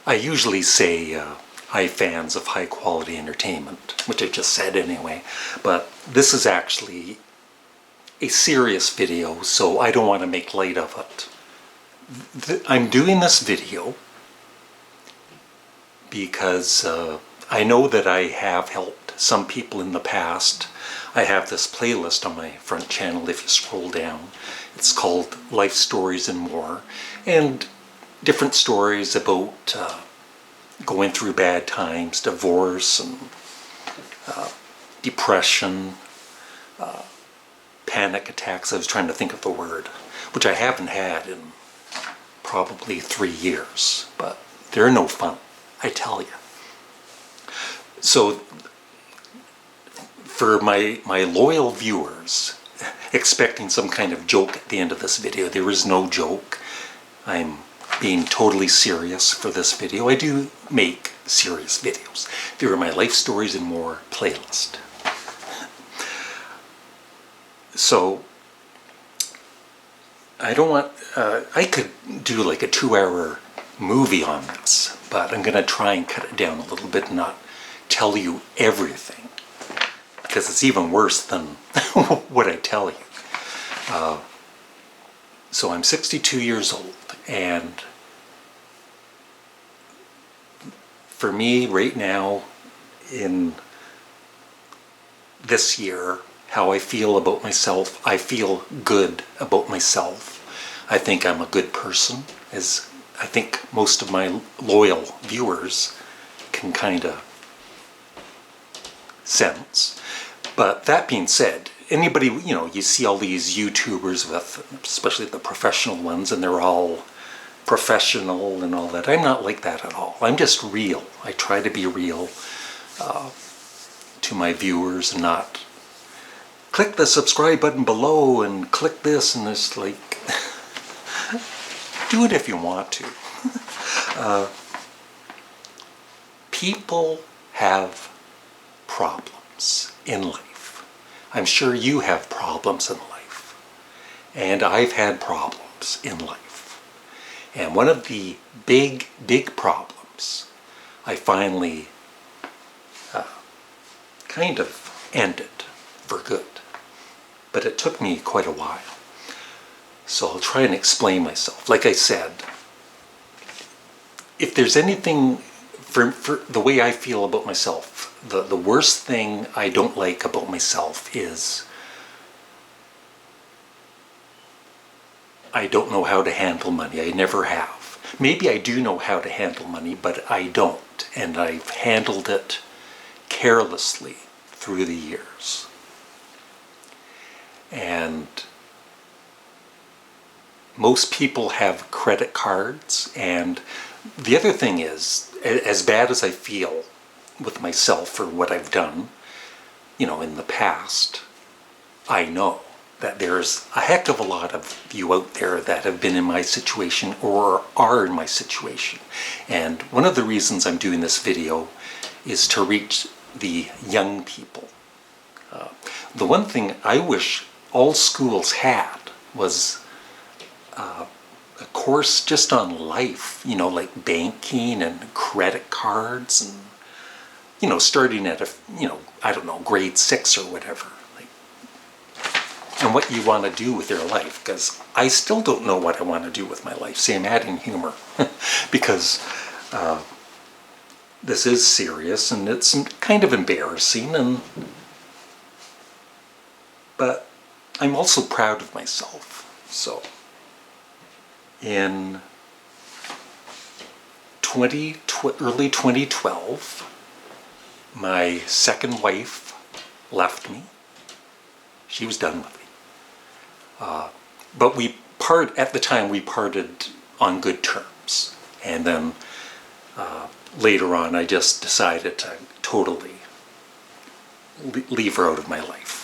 I usually say hi fans of high quality entertainment, which I just said anyway, but this is actually a serious video, so I don't want to make light of it. I'm doing this video because I know that I have helped some people in the past. I have this playlist on my front channel if you scroll down. It's called Life Stories and More, and different stories about going through bad times, divorce and depression, panic attacks. I was trying to think of the word, which I haven't had in probably 3 years, but they're no fun, I tell you. So for my loyal viewers expecting some kind of joke at the end of this video, there is no joke. I'm being totally serious for this video. I do make serious videos. They are my Life Stories and More playlist. So I don't want, I could do like a 2-hour movie on this, but I'm going to try and cut it down a little bit and not tell you everything, because it's even worse than what I tell you. So I'm 62 years old, and for me right now in this year, how I feel about myself, I feel good about myself. I think I'm a good person, as I think most of my loyal viewers can kind of sense. But that being said, anybody, you know, you see all these YouTubers with, especially the professional ones, and they're all professional and all that. I'm not like that at all. I'm just real. I try to be real to my viewers and not click the subscribe button below and click this and this, like, do it if you want to. People have problems in life. I'm sure you have problems in life. And I've had problems in life. And one of the big problems I finally kind of ended for good. But it took me quite a while. So I'll try and explain myself. Like I said, if there's anything, for the way I feel about myself, the worst thing I don't like about myself is I don't know how to handle money. I never have. Maybe I do know how to handle money, but I don't. And I've handled it carelessly through the years. And most people have credit cards, and the other thing is, as bad as I feel with myself for what I've done, you know, in the past, I know that there's a heck of a lot of you out there that have been in my situation or are in my situation. And one of the reasons I'm doing this video is to reach the young people. The one thing I wish all schools had was a course just on life, you know, like banking and credit cards, and, you know, starting at I don't know, grade 6 or whatever, like, and what you want to do with your life, because I still don't know what I want to do with my life. See, I'm adding humor because this is serious and it's kind of embarrassing, but I'm also proud of myself. So in early 2012, my second wife left me. She was done with me. But at the time we parted on good terms. And then later on I just decided to totally leave her out of my life.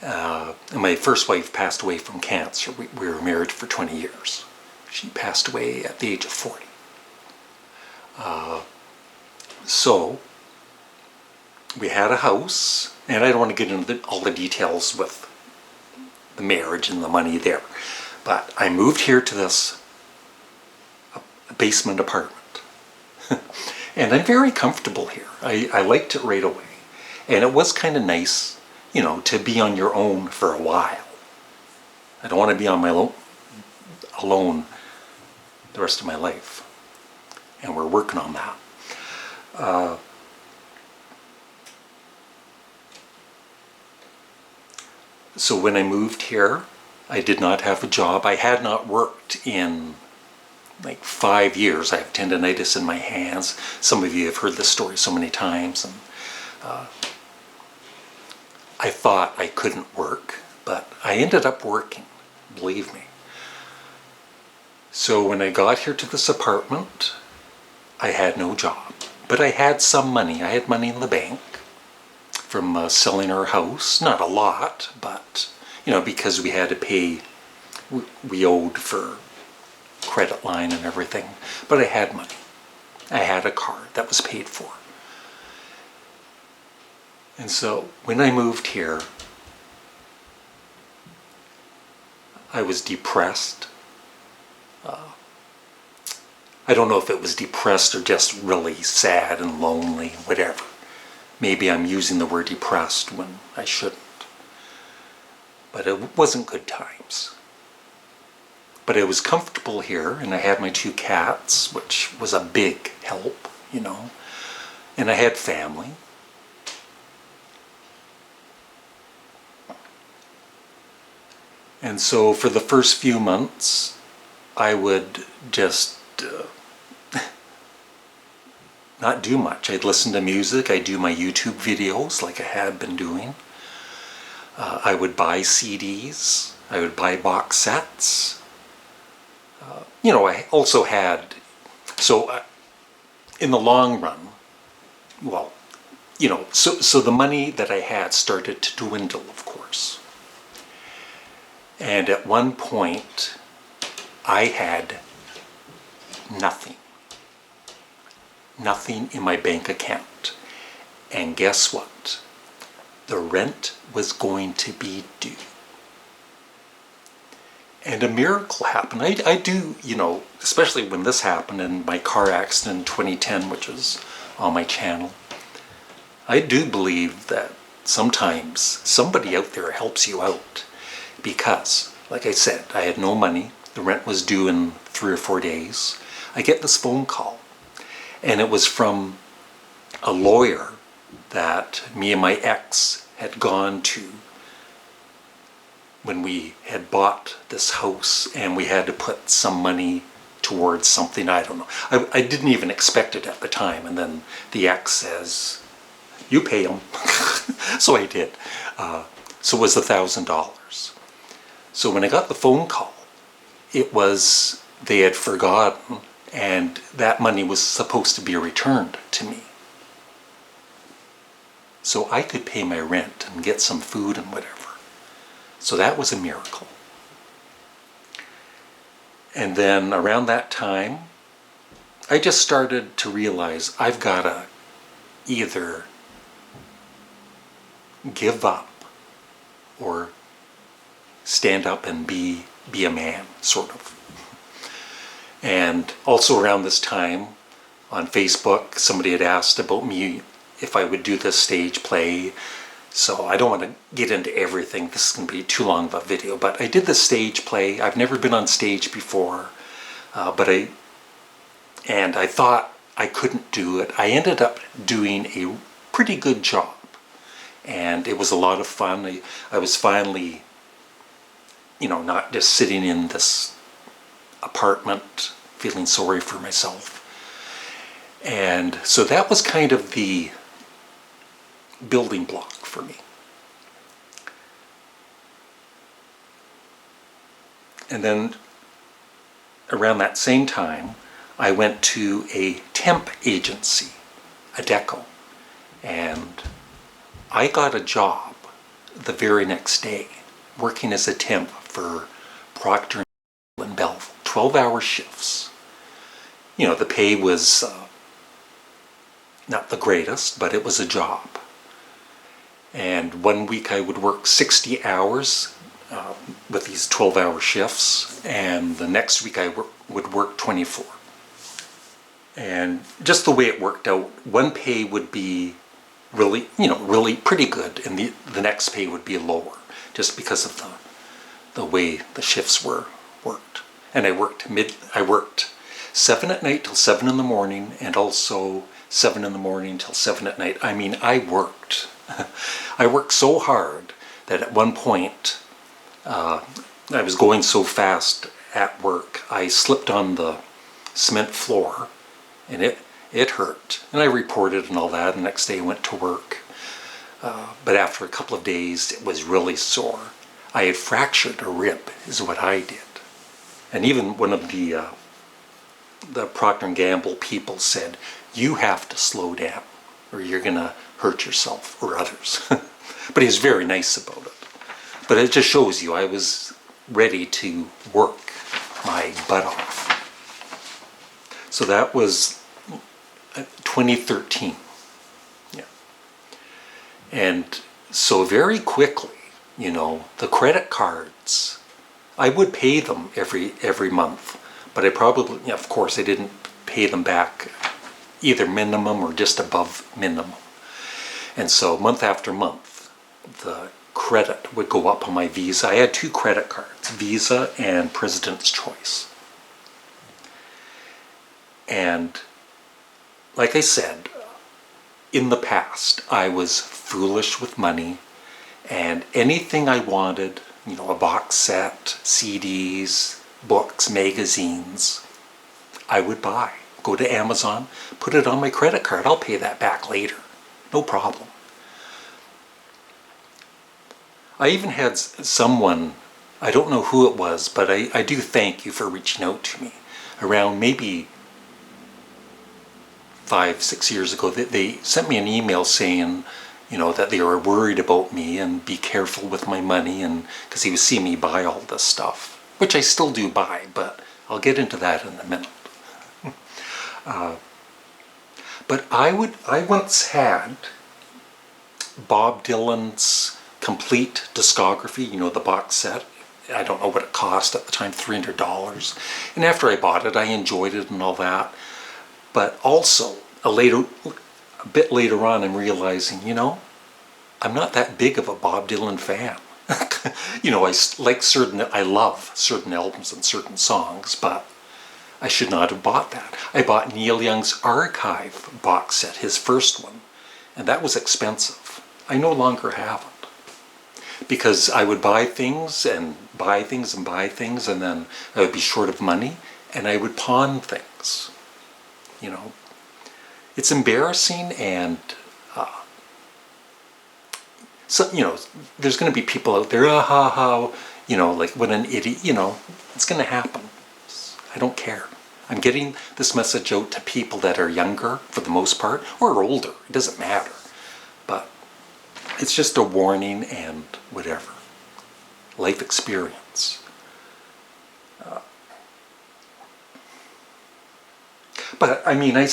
And my first wife passed away from cancer. We were married for 20 years. She passed away at the age of 40. So we had a house, and I don't want to get into all the details with the marriage and the money there, but I moved here to basement apartment. And I'm very comfortable here. I liked it right away. And it was kind of nice, you know, to be on your own for a while. I don't want to be on my alone the rest of my life. And we're working on that. So when I moved here, I did not have a job. I had not worked in like 5 years. I have tendonitis in my hands. Some of you have heard this story so many times. And I thought I couldn't work, but I ended up working, believe me. So when I got here to this apartment, I had no job. But I had some money. I had money in the bank from selling our house. Not a lot, but, you know, because we had to pay, we owed for credit line and everything. But I had money. I had a car that was paid for. And so when I moved here, I was depressed. I don't know if it was depressed or just really sad and lonely, whatever. Maybe I'm using the word depressed when I shouldn't. But it wasn't good times. But I was comfortable here, and I had my 2 cats, which was a big help, you know. And I had family. And so for the first few months, I would just not do much. I'd listen to music. I'd do my YouTube videos like I had been doing. I would buy CDs. I would buy box sets. You know, I also had, so in the long run, well, you know, so the money that I had started to dwindle, of course. And at one point, I had nothing. Nothing in my bank account. And guess what? The rent was going to be due. And a miracle happened. I do, you know, especially when this happened in my car accident in 2010, which is on my channel, I do believe that sometimes somebody out there helps you out. Because, like I said, I had no money. The rent was due in 3 or 4 days. I get this phone call. And it was from a lawyer that me and my ex had gone to when we had bought this house, and we had to put some money towards something, I don't know. I didn't even expect it at the time. And then the ex says, you pay him. So I did. So it was $1,000. So when I got the phone call, it was they had forgotten, and that money was supposed to be returned to me. So I could pay my rent and get some food and whatever. So that was a miracle. And then around that time, I just started to realize I've got to either give up or stand up and be a man, sort of. And also around this time, on Facebook, somebody had asked about me if I would do this stage play. So I don't want to get into everything. This is going to be too long of a video. But I did the stage play. I've never been on stage before. But I thought I couldn't do it. I ended up doing a pretty good job. And it was a lot of fun. I was finally, you know, not just sitting in this apartment feeling sorry for myself. And so that was kind of the building block for me. And then around that same time, I went to a temp agency, a deco, and I got a job the very next day working as a temp for Procter & Bell, 12-hour shifts. You know, the pay was not the greatest, but it was a job. And one week I would work 60 hours with these 12-hour shifts, and the next week I would work 24. And just the way it worked out, one pay would be really, really pretty good, and the next pay would be lower, just because of the way the shifts were worked. And I worked 7 at night till 7 in the morning, and also 7 in the morning till 7 at night. I mean, I worked so hard that at one point, I was going so fast at work, I slipped on the cement floor, and it hurt. And I reported and all that. The next day I went to work. But after a couple of days, it was really sore. I had fractured a rib, is what I did. And even one of the Procter & Gamble people said, you have to slow down or you're going to hurt yourself or others. But he was very nice about it. But it just shows you I was ready to work my butt off. So that was 2013. Yeah. And so very quickly, the credit cards, I would pay them every month, but I probably, of course, I didn't pay them back either minimum or just above minimum. And so month after month, the credit would go up on my Visa. I had 2 credit cards, Visa and President's Choice. And like I said, in the past, I was foolish with money, and anything I wanted, a box set, CDs, books, magazines, I would buy. Go to Amazon, put it on my credit card. I'll pay that back later. No problem. I even had someone, I don't know who it was, but I do thank you for reaching out to me. Around maybe 5-6 years ago, they sent me an email saying, that they were worried about me and be careful with my money, and because he was seeing me buy all this stuff, which I still do buy, but I'll get into that in a minute. But I once had Bob Dylan's complete discography, the box set. I don't know what it cost at the time, $300. And after I bought it, I enjoyed it and all that. But also, a bit later on, I'm realizing, I'm not that big of a Bob Dylan fan. I love certain albums and certain songs, but I should not have bought that. I bought Neil Young's Archive box set, his first one, and that was expensive. I no longer have it, because I would buy things and buy things and buy things, and then I would be short of money, and I would pawn things. It's embarrassing, and so there's going to be people out there, like what an idiot, it's going to happen. I don't care. I'm getting this message out to people that are younger, for the most part, or older. It doesn't matter. But it's just a warning and whatever. Life experience. But I mean, I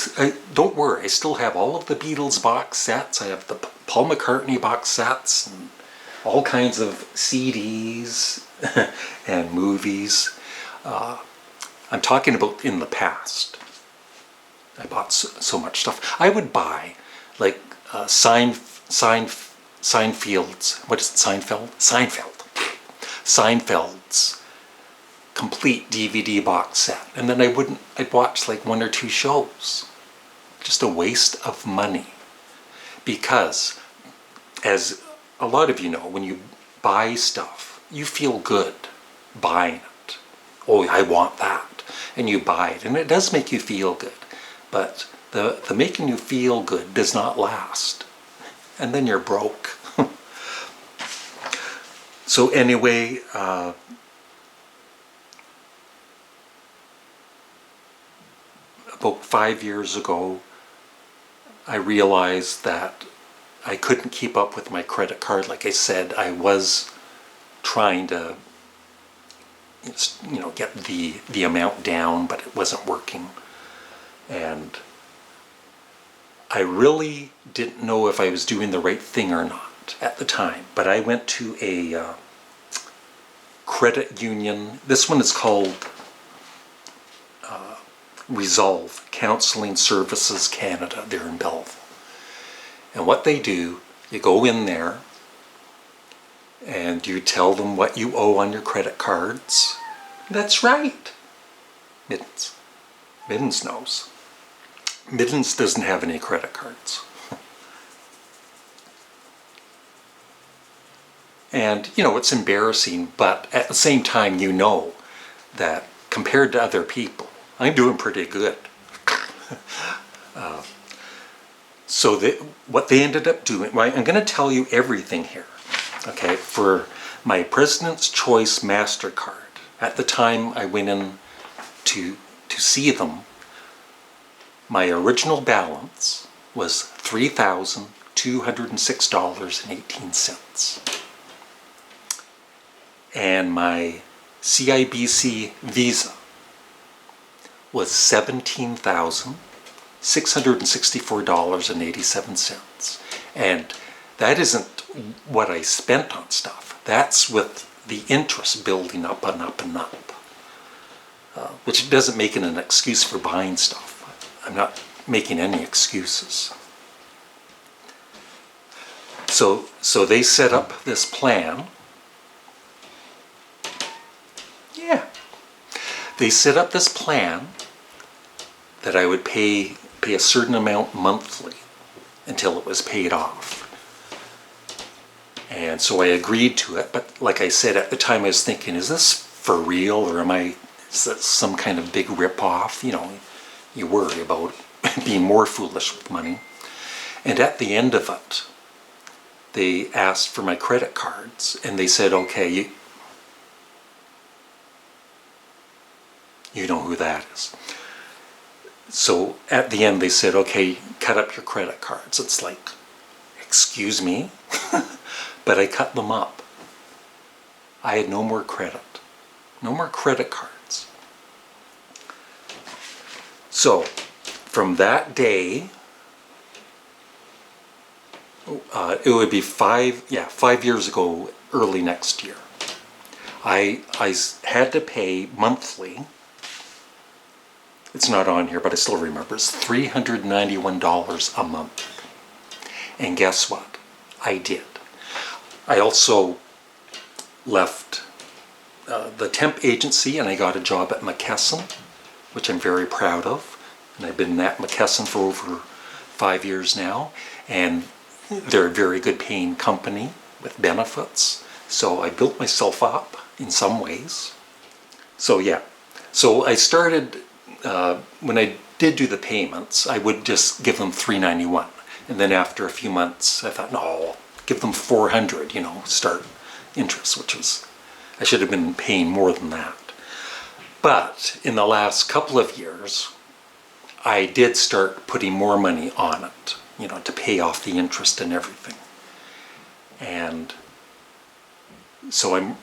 don't worry. I still have all of the Beatles box sets. I have the Paul McCartney box sets and all kinds of CDs and movies. I'm talking about in the past. I bought so much stuff. I would buy like Seinfeld's. What is it? Seinfeld's complete DVD box set, and then I'd watch like 1 or 2 shows. Just a waste of money, because as a lot of you know, when you buy stuff, you feel good buying it. Oh, I want that, and you buy it, and it does make you feel good, but the making you feel good does not last, and then you're broke. So anyway, about 5 years ago, I realized that I couldn't keep up with my credit card. Like I said, I was trying to, get the amount down, but it wasn't working. And I really didn't know if I was doing the right thing or not at the time. But I went to a credit union. This one is called Resolve Counseling Services Canada. They're in Belleville. And what they do, you go in there and you tell them what you owe on your credit cards. That's right. Mittens. Mittens knows. Mittens doesn't have any credit cards. And, you know, it's embarrassing, but at the same time, you know that compared to other people, I'm doing pretty good. So what they ended up doing, well, I'm going to tell you everything here, okay? For my President's Choice MasterCard, at the time I went in to see them, my original balance was $3,206.18. And my CIBC Visa was $17,664.87. And that isn't what I spent on stuff. That's with the interest building up and up and up. Which doesn't make it an excuse for buying stuff. I'm not making any excuses. So they set up this plan. Yeah. They set up this plan that I would pay a certain amount monthly until it was paid off. And so I agreed to it, but like I said, at the time I was thinking, is this for real, or is that some kind of big rip-off? You know, you worry about being more foolish with money. And at the end of it, they asked for my credit cards, and they said, okay, you know who that is. So at the end they said, okay, cut up your credit cards. It's like, excuse me? But I cut them up. I had no more credit. No more credit cards. So from that day, it would be 5 years ago, early next year, I had to pay monthly. It's not on here, but I still remember. It's $391 a month. And guess what? I did. I also left the temp agency and I got a job at McKesson, which I'm very proud of. And I've been at McKesson for over 5 years now. And they're a very good paying company with benefits. So I built myself up in some ways. So yeah. So I started, when I did do the payments, I would just give them $391. And then after a few months, I thought, no, give them $400, you know, start interest, which was, I should have been paying more than that. But in the last couple of years, I did start putting more money on it, you know, to pay off the interest and everything. And so I'm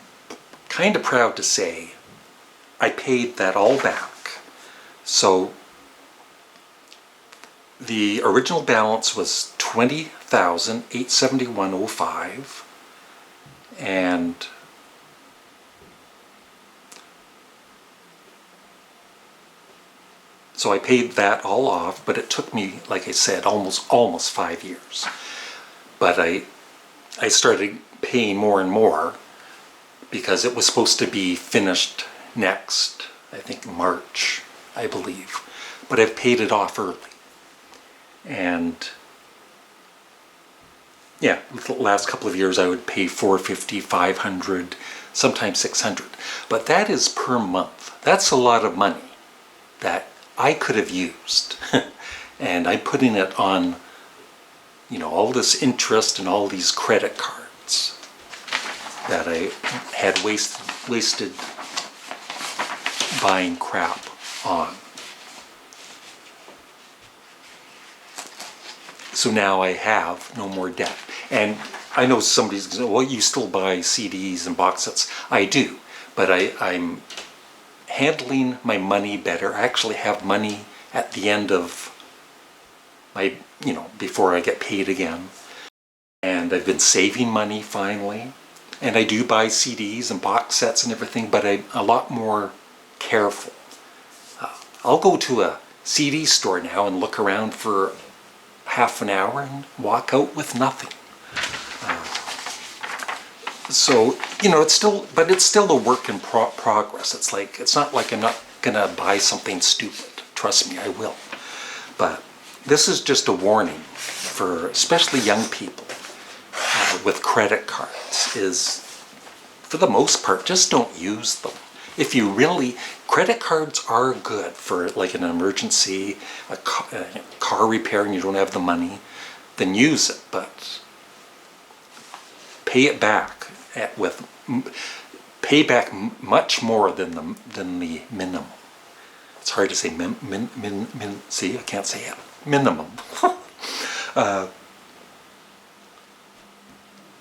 kind of proud to say I paid that all back. So the original balance was $20,871.05, and so I paid that all off, but it took me, like I said, almost 5 years. But I started paying more and more because it was supposed to be finished next, I think March, I believe. But I've paid it off early. And yeah, the last couple of years I would pay $450, $500, sometimes $600. But that is per month. That's a lot of money that I could have used. And I'm putting it on, you know, all this interest and all these credit cards that I had wasted buying crap on. So now I have no more debt. And I know somebody's going to say, well, you still buy CDs and box sets. I do, but I'm handling my money better. I actually have money at the end of my, you know, before I get paid again. And I've been saving money finally. And I do buy CDs and box sets and everything, but I'm a lot more careful. I'll go to a CD store now and look around for half an hour and walk out with nothing. So, you know, it's still a work in progress. It's not like I'm not gonna buy something stupid. Trust me, I will. But this is just a warning for especially young people with credit cards is, for the most part, just don't use them. If you really, credit cards are good for like an emergency, a car repair and you don't have the money, then use it, but pay it back pay back much more than the minimum. It's hard to say see, I can't say it. Minimum.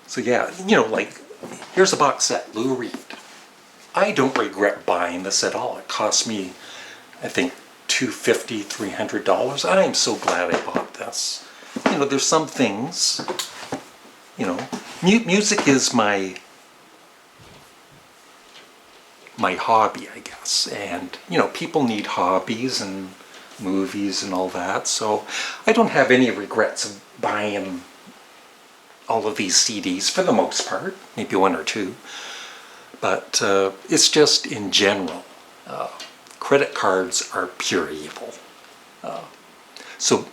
So yeah, you know, like, here's a box set, Lou Reed. I don't regret buying this at all. It cost me, I think, $250, $300. I am so glad I bought this. You know, there's some things, you know, music is my hobby, I guess. And, you know, people need hobbies and movies and all that. So I don't have any regrets of buying all of these CDs for the most part, maybe one or two. But it's just in general, credit cards are pure evil. So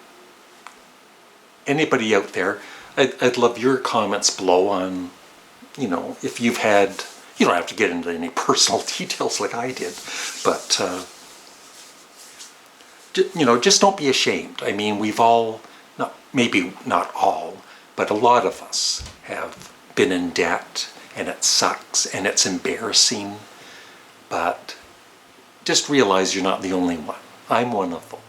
anybody out there, I'd love your comments below on, you know, if you've had, you don't have to get into any personal details like I did, but, you know, just don't be ashamed. I mean, we've all, maybe not all, but a lot of us have been in debt, and it sucks, and it's embarrassing, but just realize you're not the only one. I'm one of them.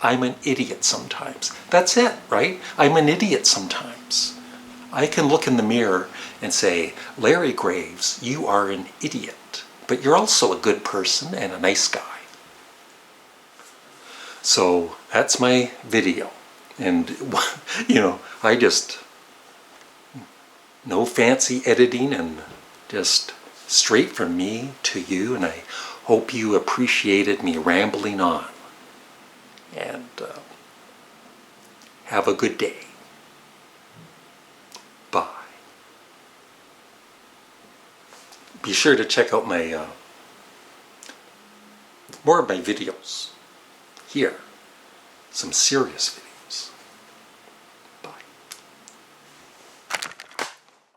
I'm an idiot sometimes. That's it, right? I'm an idiot sometimes. I can look in the mirror and say, Larry Graves, you are an idiot, but you're also a good person and a nice guy. So that's my video. And, you know, no fancy editing and just straight from me to you, and I hope you appreciated me rambling on. And have a good day. Bye. Be sure to check out my more of my videos here. Some serious videos.